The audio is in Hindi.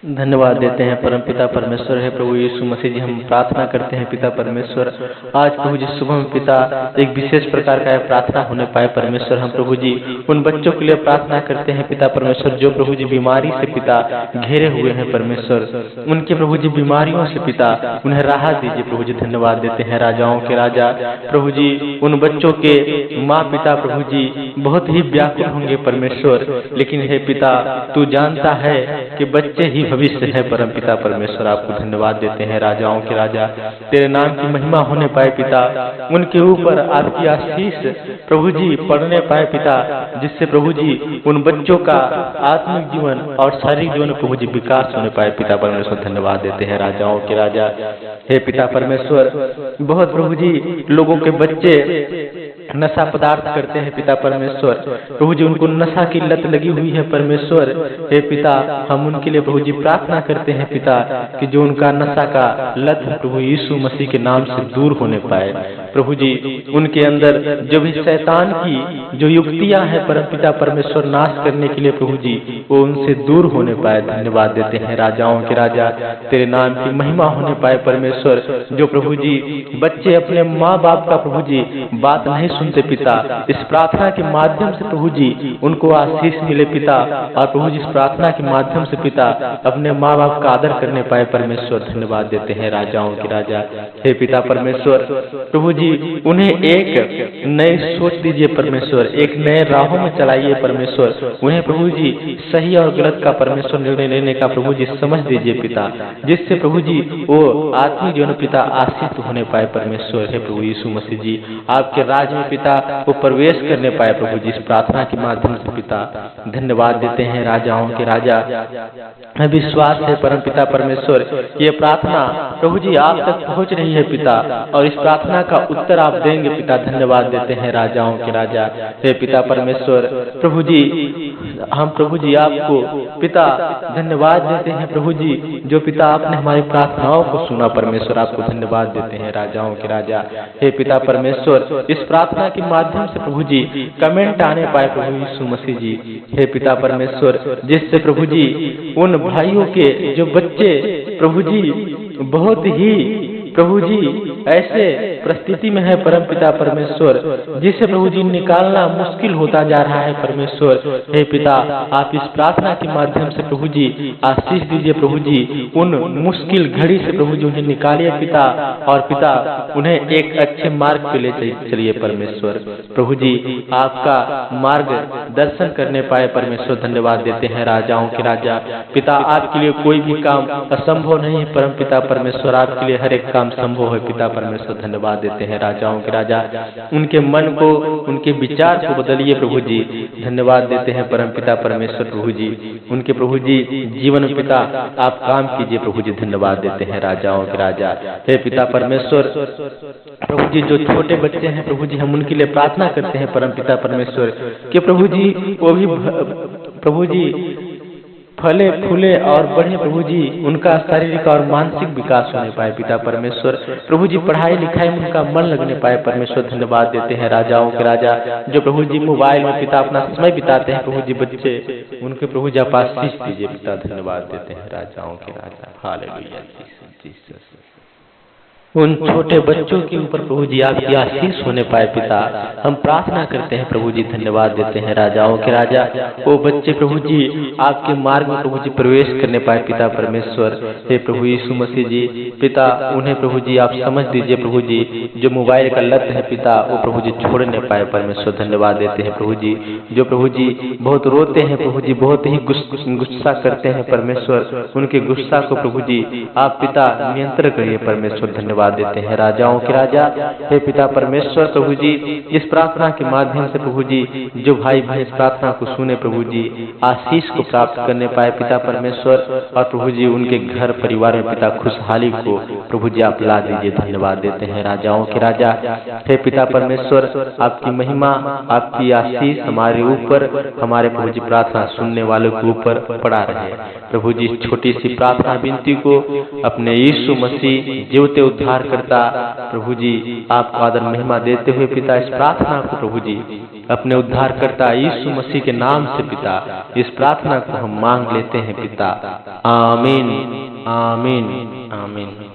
धन्यवाद देते हैं परमपिता परमेश्वर है प्रभु यीशु मसीह जी। हम प्रार्थना करते हैं पिता परमेश्वर, आज प्रभु जी सुबह में पिता एक विशेष प्रकार का प्रार्थना होने पाए परमेश्वर। हम प्रभु जी उन बच्चों के लिए प्रार्थना करते हैं पिता परमेश्वर जो प्रभु जी बीमारी से पिता घेरे हुए हैं परमेश्वर। उनके प्रभु जी बीमारियों से पिता उन्हें राहत दीजिए प्रभु जी। धन्यवाद देते हैं राजाओं के राजा प्रभु जी। उन बच्चों के माँ पिता प्रभु जी बहुत ही व्याकुल होंगे परमेश्वर, लेकिन हे पिता तू जानता है कि बच्चे ही भविष्य है परम पिता परमेश्वर। आपको धन्यवाद देते हैं राजाओं के राजा। तेरे नाम की महिमा होने पाए पिता, उनके ऊपर आपकी आशीष प्रभु जी पढ़ने पाए पिता, जिससे प्रभु जी उन बच्चों का आत्मिक जीवन और शारीरिक जीवन प्रभु जी विकास होने पाए पिता परमेश्वर। धन्यवाद देते हैं राजाओं के राजा। हे पिता परमेश्वर, बहुत प्रभु जी लोगों के बच्चे नशा पदार्थ करते हैं पिता परमेश्वर। प्रभु जी उनको नशा की लत लगी हुई है परमेश्वर। हे पिता हम उनके लिए प्रभु जी प्रार्थना करते हैं पिता कि जो उनका नशा का लत प्रभु यीशु मसीह के नाम से दूर होने पाए प्रभु जी। उनके अंदर जो भी शैतान की जो युक्तियां हैं परम पिता परमेश्वर नाश करने के लिए प्रभु जी वो उनसे दूर होने पाए। धन्यवाद देते हैं राजाओं के राजा। तेरे नाम की महिमा होने पाए परमेश्वर। जो प्रभु जी बच्चे अपने माँ बाप का प्रभु जी बात नहीं सुनते पिता, इस प्रार्थना के माध्यम से प्रभु जी उनको आशीष मिले पिता, और प्रभु जी इस प्रार्थना के माध्यम से पिता अपने माँ बाप का आदर करने पाए परमेश्वर। धन्यवाद देते हैं राजाओं के राजा। हे पिता परमेश्वर, प्रभु जी उन्हें एक नई सोच दीजिए परमेश्वर, एक नए राहों में चलाइए परमेश्वर। उन्हें प्रभु जी सही और गलत का परमेश्वर निर्णय लेने का प्रभु जी समझ दीजिए पिता, जिससे प्रभु जी वो आत्मिक जीवन पिता आशीष होने पाए परमेश्वर। है प्रभु यीशु मसीह जी आपके राज में पिता वो प्रवेश करने पाए प्रभु जी इस प्रार्थना के माध्यम से पिता। धन्यवाद देते हैं राजाओं के राजा। विश्वास है परम पिता परमेश्वर ये प्रार्थना प्रभु जी आप तक पहुंच रही है पिता, और इस प्रार्थना का उत्तर आप देंगे पिता। धन्यवाद देते हैं राजाओं के राजा। हे पिता परमेश्वर, प्रभु जी हम प्रभु जी आपको पिता धन्यवाद देते हैं प्रभु जी, जो पिता आपने हमारी प्रार्थनाओं को सुना परमेश्वर। आपको धन्यवाद देते हैं राजाओं के राजा। हे पिता परमेश्वर, इस प्रार्थना के माध्यम से प्रभु जी कमेंट आने पाए प्रभु यीशु मसीह जी। हे पिता परमेश्वर, जिससे प्रभु जी उन भाइयों के जो बच्चे प्रभु जी बहुत ही प्रभु जी ऐसे परिस्थिति में है परम पिता परमेश्वर, जिसे प्रभु जी निकालना मुश्किल होता जा रहा है परमेश्वर। हे पिता आप इस प्रार्थना के माध्यम से प्रभु जी आशीष दीजिए प्रभु जी, उन मुश्किल घड़ी से प्रभु जी उन्हें निकालिए पिता, और पिता उन्हें एक अच्छे मार्ग पे ले चलिए परमेश्वर। प्रभु जी आपका मार्ग दर्शन करने पाए परमेश्वर। धन्यवाद देते हैं राजाओं के राजा। पिता आपके लिए कोई भी काम असंभव नहीं है परम पिता परमेश्वर, आपके लिए हर एक काम संभव है पिता परमेश्वर। धन्यवाद देते हैं राजाओं के राजा। उनके मन को उनके विचार को बदलिए प्रभु जी। धन्यवाद देते हैं परम पिता परमेश्वर प्रभु जी। उनके प्रभु जी जीवन में पिता आप काम कीजिए प्रभु जी। धन्यवाद देते हैं राजाओं के राजा। हे पिता परमेश्वर, प्रभु जी जो छोटे बच्चे हैं प्रभु जी हम उनके लिए प्रार्थना करते हैं परम पिता परमेश्वर कि प्रभु जी वो भी प्रभु जी फले फूले और बढ़े प्रभु जी, उनका शारीरिक और मानसिक विकास होने पाए पिता परमेश्वर। प्रभु जी पढ़ाई लिखाई में उनका मन लगने पाए परमेश्वर। धन्यवाद देते हैं राजाओं के राजा। जो प्रभु जी मोबाइल में पिता अपना समय बिताते हैं प्रभु जी बच्चे, उनके प्रभु जी आप आशीष दीजिए पिता। धन्यवाद देते हैं राजाओं के राजा। Hallelujah Jesus. उन छोटे बच्चों के ऊपर प्रभु जी आपकी आशीष होने पाए पिता, हम प्रार्थना करते हैं प्रभु जी। धन्यवाद देते हैं राजाओं के राजा। वो बच्चे प्रभु जी आपके मार्ग में प्रभु जी प्रवेश करने पाए पिता परमेश्वर। हे प्रभु यीशु मसीह जी पिता उन्हें प्रभु जी आप समझ दीजिए प्रभु जी, जो मोबाइल का लत है पिता वो प्रभु जी छोड़ने पाए परमेश्वर। धन्यवाद देते हैं प्रभु जी। जो प्रभु जी बहुत रोते हैं प्रभु जी, बहुत ही गुस्सा करते हैं परमेश्वर, उनके गुस्सा को प्रभु जी आप पिता नियंत्रण करिए परमेश्वर। धन्यवाद देते हैं राजाओं के राजा। हे पिता परमेश्वर, प्रभु जी इस प्रार्थना के माध्यम से प्रभु जी जो भाई बहन इस प्रार्थना को सुने प्रभु जी आशीष को प्राप्त करने पाए पिता परमेश्वर, और प्रभु जी उनके घर परिवार में पिता खुशहाली को प्रभु जी आप ला दीजिए। धन्यवाद देते हैं राजाओं के राजा। हे पिता परमेश्वर, आपकी महिमा आपकी आशीष हमारे ऊपर, हमारे प्रभु जी प्रार्थना सुनने वालों के ऊपर पड़ा रहे प्रभु जी। छोटी सी प्रार्थना विनती को अपने यीशु मसीह जीवते उद्धार करता प्रभु जी आपको आदर महिमा देते हुए पिता इस प्रार्थना को प्रभु जी अपने उद्धारकर्ता यीशु मसीह के नाम से पिता, इस प्रार्थना को हम मांग लेते हैं पिता। आमीन, आमीन, आमीन।